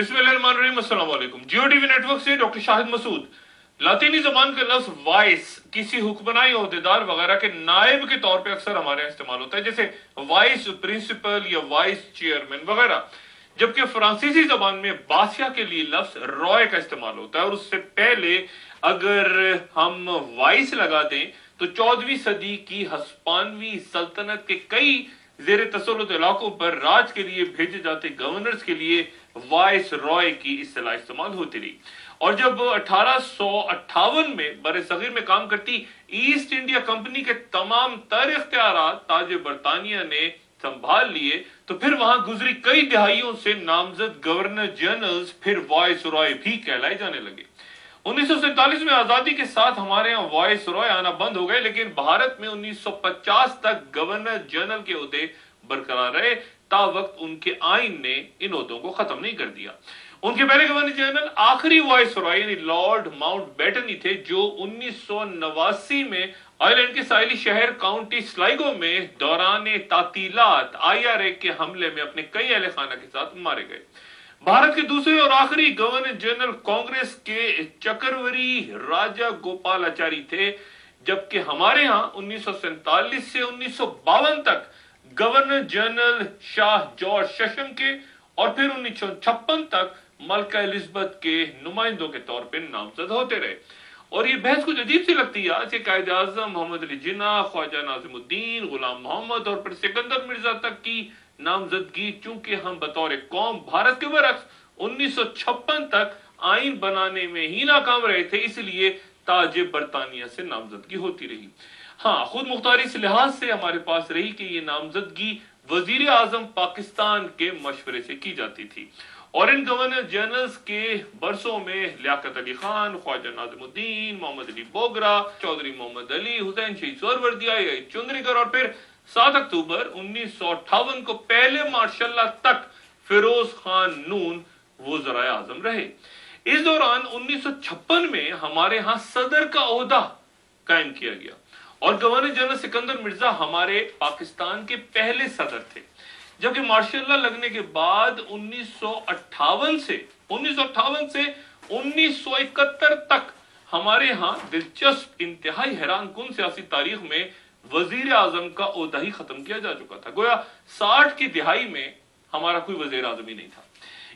बिस्मिल्लाहिर्रहमानिर्रहीम, अस्सलाम वालेकुम। जियो टीवी नेटवर्क से डॉक्टर शाहिद मसूद। लातीनी जबान का लफ्ज वाइस किसी हुक्मरान ओहदेदार वगैरह के नायब के तौर पे अक्सर हमारे यहाँ इस्तेमाल होता है, जैसे वाइस प्रिंसिपल या वाइस चेयरमैन वगैरह। जबकि फ्रांसीसी जबान में बादशाह के लिए लफ्ज रॉय का इस्तेमाल होता है, और उससे पहले अगर हम वाइस लगा दें तो 14वीं सदी की हस्पानवी सल्तनत के कई जेर तसल्लुत इलाकों पर राज के लिए भेजे जाते गवर्नर्स के लिए वाइस रॉय की इस्तेलाह इस्तेमाल होती रही। और जब 1858 में बरे सगीर में काम करती ईस्ट इंडिया कंपनी के तमाम तर इख्तियारात ताज बरतानिया ने संभाल लिए, तो फिर वहां गुजरी कई दिहाइयों से नामजद गवर्नर जनरल्स फिर वाइस रॉय भी कहलाए जाने लगे। 1947 में आजादी के साथ हमारे यहाँ वाइस रॉय आना बंद हो गए, लेकिन भारत में 1950 तक गवर्नर जनरल के ओहदे बरकरार रहे। ता वक्त उनके आइन ने इन ओहदों को खत्म नहीं कर दिया। उनके पहले गवर्नर जनरल आखिरी वाइस रॉय यानी लॉर्ड माउंटबेटन ही थे, जो 1989 में आयरलैंड के साहिली शहर काउंटी स्लाइगो में दौरान तातीलात IRA के हमले में अपने कई अहले खाना के साथ मारे गए। भारत के दूसरे और आखिरी गवर्नर जनरल कांग्रेस के चक्रवर्ती राजा गोपालाचारी थे, जबकि हमारे यहाँ 1947 से 1952 तक governor general Shah George session के और फिर 1956 तक मलका एलिजाबेथ के नुमाइंदों के तौर पर नामजद होते रहे। और ये बहस कुछ अजीब सी लगती है आज के कायदे आजम मोहम्मद अली जिन्ना, ख्वाजा नाजिमुद्दीन, गुलाम मोहम्मद और फिर सिकंदर मिर्जा तक की नामजदगी, चूंकि हम बतौर कौम भारत के बरक्स 1956 तक आइन बनाने में ही नाकाम रहे थे, इसलिए ताज बरतानिया से नामजदगी होती रही। हाँ, खुद मुख्तारी इस लिहाज से हमारे पास रही कि ये नामजदगी वजीर आजम पाकिस्तान के मशवरे से की जाती थी, और इन गवर्नर जनरल्स के बरसों में लियाकत अली खान, ख्वाजा नाजिमुद्दीन, मोहम्मद अली बोगरा, चौधरी मोहम्मद अली, हुसैन शहीद सोहरवर्दिया, चुंदरीकर और फिर 7 अक्टूबर 1958 को पहले मार्शल तक फिरोज खान नून वज़ीर आज़म रहे। इस दौरान 1956 में हमारे यहाँ सदर का ओहदा कायम किया गया, और गवर्नर जनरल सिकंदर मिर्जा हमारे पाकिस्तान के पहले सदर थे। जबकि मार्शल लगने के बाद 1958 से 1971 तक हमारे यहाँ दिलचस्प इंतहाई हैरान कुन सियासी तारीख में वजीर आजम का ओहदा ही खत्म किया जा चुका था। गोया 60 की दिहाई में हमारा कोई वजीर आजम ही नहीं था।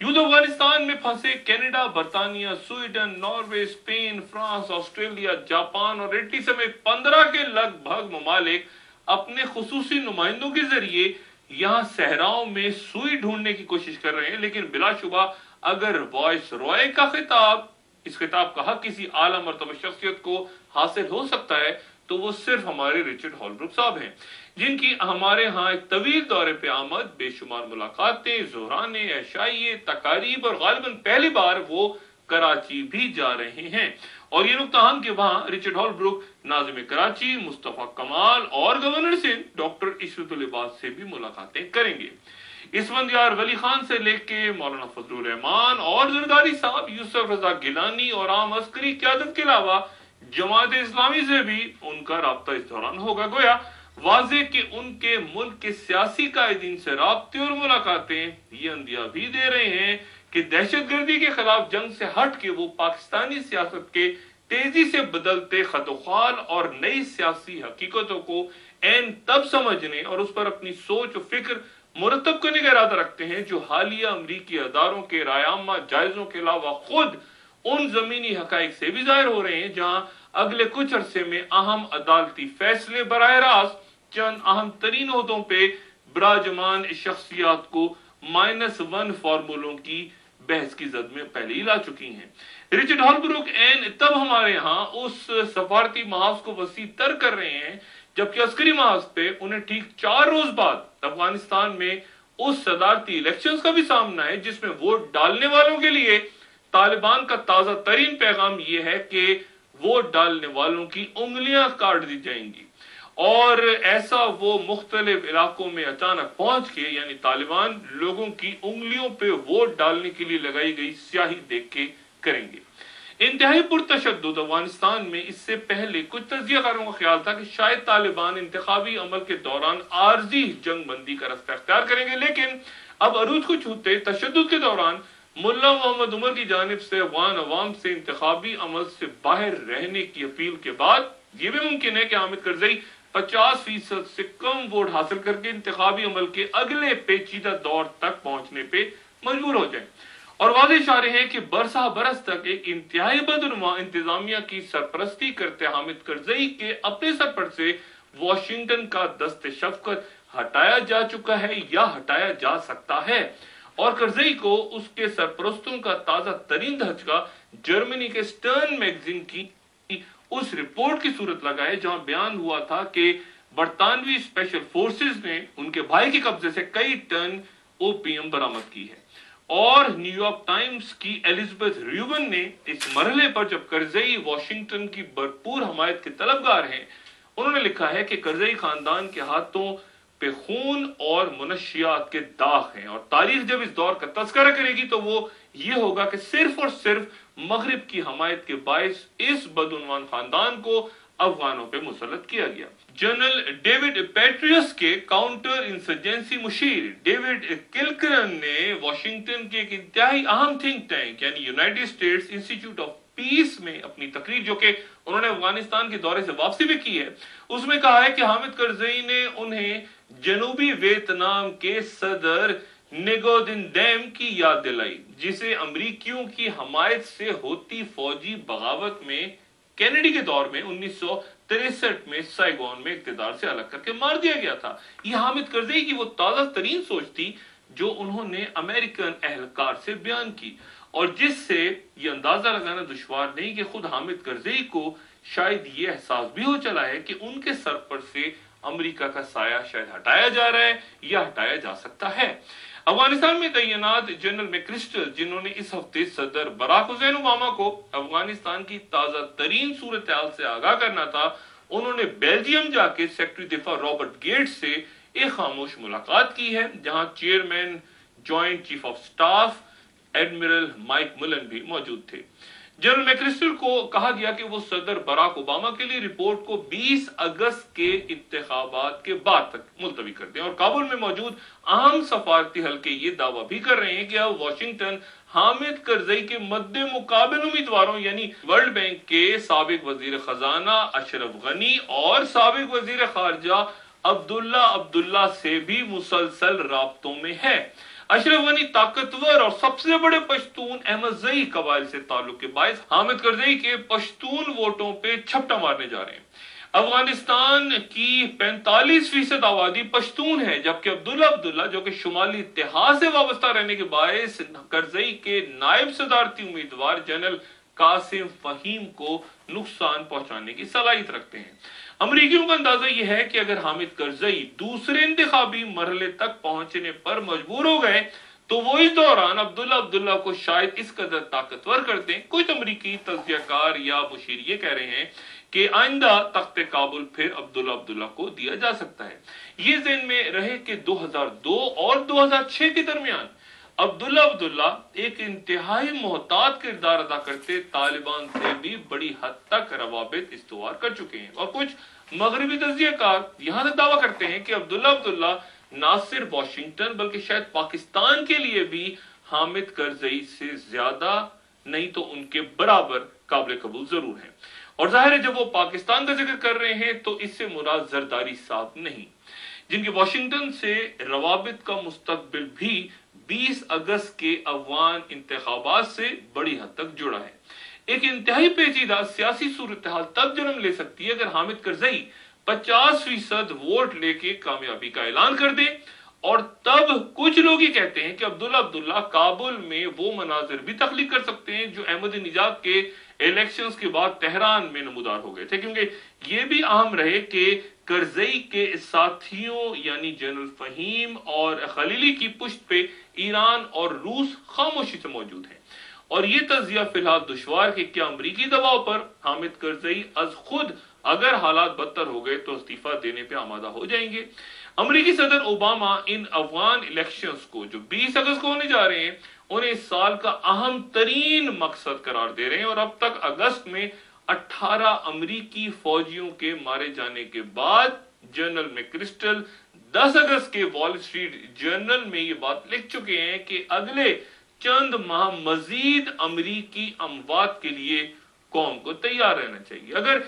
यूं तो अफगानिस्तान में फंसे कनाडा, बरतानिया, Sweden, Norway, Spain, France, Australia, Japan और इटली समेत 15 के लगभग ममालिक अपने खुसूसी नुमाइंदों के जरिए यहाँ सहराओं में सुई ढूंढने की कोशिश कर रहे हैं, लेकिन बिलाशुबा अगर वॉइस रॉय का खिताब, इस खिताब का हक किसी आला मर्तबा शख्सियत को हासिल हो सकता है, तो वो सिर्फ हमारे रिचर्ड हॉलब्रुक साहब हैं, जिनकी हमारे यहाँ एक तवील दौरे पे आमद, बेशुमार मुलाकातें, ज़ोहराने, ऐशाइये, तकारीब और गालिबन पहली बार वो कराची भी जा रहे हैं। और ये नुकता हम कि वहां रिचर्ड हॉलब्रुक नाज़िम कराची, मुस्तफा कमाल और गवर्नर सिंध डॉक्टर इशरतुल इबाद से भी मुलाकातें करेंगे। इसफंदियार वली खान से लेके मौलाना फजलुर रहमान और जरदारी साहब, यूसुफ रजा गिलानी और आम अस्करी क़यादत के अलावा जमात इस्लामी से भी उनका राब्ता इस दौरान होगा। गोया वाज़े कि उनके मुल्क के सियासी कायदीन से राब्ते और मुलाकातें ये अंदिया भी दे रहे हैं कि दहशतगर्दी के खिलाफ जंग से हट के वो पाकिस्तानी सियासत के तेजी से बदलते खतोखाल और नई सियासी हकीकतों को ऐन तब समझने और उस पर अपनी सोच और फिक्र मुरतब करने का इरादा रखते हैं, जो हालिया अमरीकी अदारों के रायामा जायजों के अलावा खुद उन जमीनी हकाइक से भी जाहिर हो रहे हैं, जहां अगले कुछ अरसे में अहम अदालती फैसले बराह रास्त चंद अहम तरीन ओहदों पे बराजमान शख्सियात को -1 फार्मूलों की बहस की जद में पहले ही ला चुकी हैं। रिचर्ड हॉलब्रुक एन तब हमारे यहाँ उस सफारती महाज को वसी तर कर रहे हैं, जबकि अस्करी महाज पे उन्हें ठीक 4 रोज बाद अफगानिस्तान में उस सदारती इलेक्शंस का भी सामना है, जिसमें वोट डालने वालों के लिए तालिबान का ताजा तरीन पैगाम यह है कि वोट डालने वालों की उंगलियां काट दी जाएंगी, और ऐसा वो मुख्तलिफ इलाकों में अचानक पहुंच के यानी तालिबान लोगों की उंगलियों पे वोट डालने के लिए लगाई गई स्याही देख के करेंगे। इंतहाई पुरतशद्दुद अफगानिस्तान में इससे पहले कुछ तज्जियाकारों का ख्याल था कि शायद तालिबान इंतखाबी अमल के दौरान आर्जी जंग बंदी का रास्ता अख्तियार करेंगे, लेकिन अब अरूज को छूते तशद्दुद के दौरान मुल्ला मोहम्मद उमर की जानिब से अफगान अवाम से इंतखाबी अमल से बाहर रहने की अपील के बाद ये भी मुमकिन है कि हामिद करजई 50% से कम वोट हासिल करके इंतखाबी अमल के अगले पेचीदा दौर तक पहुंचने पे मजबूर हो जाए। और वाज़ेह इशारे हैं कि बरसा बरस तक एक इंतहाई बदनुमा इंतजामिया की सरपरस्ती करते हामिद करजई के अपने सर पर से वाशिंगटन का दस्ते शफकत हटाया जा चुका है या हटाया जा सकता है। और करजई को उसके सरपरस्तों का ताजा तरीन धचका जर्मनी के स्टर्न मैगजीन की उस रिपोर्ट की सूरत लगा है जहां बयान हुआ था कि बरतानवी स्पेशल फोर्सेस ने उनके भाई के कब्जे से कई टन ओपीएम बरामद की है। और न्यूयॉर्क टाइम्स की एलिजाबेथ र्यूबन ने इस मरहले पर जब करजई वाशिंगटन की भरपूर हमायत के तलबगार हैं, उन्होंने लिखा है कि करजई खानदान के हाथों पे खून और मुनशियात के दाग हैं और तारीख जब इस दौर का तस्करा करेगी तो वो ये होगा कि सिर्फ और सिर्फ मगरिब की हमायत के बायस इस बदउनवान खानदान को अफगानों पे मुसल्लत किया गया। जनरल डेविड पेट्रियस के काउंटर इंसर्जेंसी मुशीर डेविड किलकरन ने वाशिंगटन के एक इंतहाई अहम थिंक टैंक यानी United states institute of peace में अपनी तकरीर, जो कि उन्होंने अफगानिस्तान के दौरे से वापसी भी की है, उसमें कहा है कि हामिद करजई ने उन्हें जनूबी वियतनाम के सदर नेगोदिन डैम की याद दिलाई, जिसे अमरीकियों की हमायत से होती फौजी बगावत में कैनेडी के दौर में 1963 में साइगोन में इक्तदार से अलग करके मार दिया गया था। यह हामिद करजई की वो ताजा तरीन सोच थी जो उन्होंने अमेरिकन एहलकार से बयान की और जिससे ये अंदाजा लगाना दुश्वार नहीं कि खुद हामिद करजई को शायद ये एहसास भी हो चला है कि उनके सर पर से अमेरिका का साया शायद हटाया जा रहा है या हटाया जा सकता है। अफगानिस्तान में तैनात जनरल मैक्रिस्टल, जिन्होंने इस हफ्ते सदर बराक हुसैन ओबामा को अफगानिस्तान की ताजा तरीन सूरत हाल से आगाह करना था, उन्होंने बेल्जियम जाके सेक्रेटरी दिफा रॉबर्ट गेट्स से एक खामोश मुलाकात की है, जहां chairman joint chief of staff admiral Mike Mullen भी मौजूद थे। जनरल मैक्रिस्टल को कहा गया कि वो सदर बराक ओबामा के लिए रिपोर्ट को 20 अगस्त के इंतखाबात के बाद तक मुलतवी कर दें और काबुल में मौजूद अहम सफारती हल्के ये दावा भी कर रहे हैं कि अब वाशिंगटन हामिद करजई के मद्दे मुकाबिल उम्मीदवारों यानी वर्ल्ड बैंक के साबिक वजीर खजाना अशरफ गनी और साबिक वजीर खारजा अब्दुल्ला से भी मुसलसल राब्तों में है। अशरफ गनी ताकतवर और सबसे बड़े पश्तून अहमदजई कबाइल से ताल्लुक के बायस हामिद करजई के पश्तून वोटों पे छपटा मारने जा रहे हैं। अफगानिस्तान की 45% आबादी पश्तून है, जबकि अब्दुल्ला जो कि शुमाली इत्तेहाद से वाबस्ता रहने के बायस करजई के नायब सदारती उम्मीदवार जनरल कासिम फहीम को नुकसान पहुंचाने की सलाहियत रखते हैं। अमरीकियों का अंदाजा यह है कि अगर हामिद करजई दूसरे इंतखाबी मरहले तक पहुंचने पर मजबूर हो गए तो वो इस दौरान अब्दुल्ला को शायद इस कदर ताकतवर कर दें। कुछ अमरीकी तज्जियाकार या मुशीर ये कह रहे हैं कि आइंदा तख्ते काबुल फिर अब्दुल्ला को दिया जा सकता है। ये ज़हन में रहे कि 2002 और 2006 के दरमियान अब्दुल्ला एक इंतहाई मोहतात किरदार अदा करते तालिबान से भी बड़ी हद तक रवाबित इस्तवार कर चुके हैं और कुछ मगरबी तज्जियाकार यहां तक दावा करते हैं कि अब्दुल्ला ना सिर्फ वाशिंगटन बल्कि शायद पाकिस्तान के लिए भी हामिद करजई से ज्यादा नहीं तो उनके बराबर काबिल कबूल जरूर है। और जाहिर है जब वो पाकिस्तान का जिक्र कर रहे हैं तो इससे मुराद जरदारी साहब नहीं, जिनके वाशिंगटन से रवाबित का मुस्तकबिल भी 20 अगस्त के अफगान इंतखाबात से बड़ी हद तक जुड़ा है। एक इंतहाई पेचीदा सियासी सूरत हाल तब जन्म ले सकती है अगर हामिद करजई 50% वोट लेके कामयाबी का ऐलान कर दे और तब कुछ लोग ही कहते हैं कि अब्दुल्ला काबुल में वो मनाजिर भी तख्लीक कर सकते हैं जो अहमदीनेजाद के इलेक्शंस के बाद तेहरान में नमूदार हो गए थे, क्योंकि ये भी अहम रहे कि करजई के साथियों यानी जनरल फहीम और खलीली की पुष्ट पे ईरान और रूस खामोशी से मौजूद है। और ये तज्जिया फिलहाल दुश्वार कि क्या अमरीकी दबाव पर हामिद करजई अज खुद अगर हालात बदतर हो गए तो इस्तीफा देने पे आमादा हो जाएंगे। अमरीकी सदर ओबामा इन अफगान इलेक्शंस को जो 20 अगस्त को होने जा रहे हैं उन्हें इस साल का अहम तरीन मकसद करार दे रहे हैं और अब तक अगस्त में 18 अमरीकी फौजियों के मारे जाने के बाद जनरल मैक्रिस्टल 10 अगस्त के वॉल स्ट्रीट जर्नल में ये बात लिख चुके हैं कि अगले چند ماہ مزید امریکی اموات کے لیے قوم کو تیار رہنا چاہیے۔ اگر